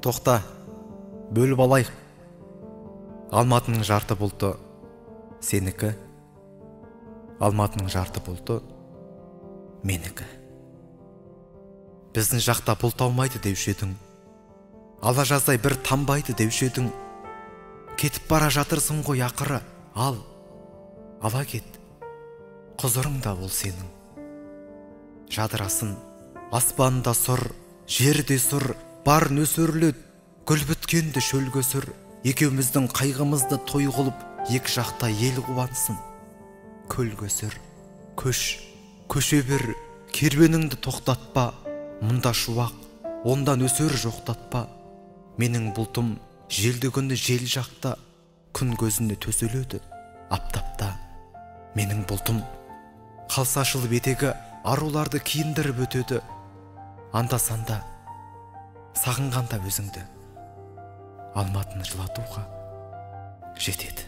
Тоқта, бөліп алайық. Алматының жарты бұлты сенікі, Алматының жарты бұлты менікі. Біздің жақта бұлт аумайды деуші едің, ала жаздай бір тамбайды деуші едің. Кетіп бара жатырсың ғой ақыры, ала кет, құзырың да ол сенің. Жадырасын аспанда сұр, жерде сұр, бар нөсерлет, гүл біткенді шөл көсір. Екеуміздің қайғымызды той қылып, екі жақта ел қуансын. Көл көсір, көше бер, керуеніңді тоқтатпа. Мұнда шуақ, онда нөсер жоқтатпа. Менің бұлтым желді күні жел жақта, күн көзіне төселеді аптапта. Менің бұлтым қалса ашылып етегі аруларды киіндіріп өтеді. Анда-санда сағынғанда өзіңді Алматыны жылатуға жетеді.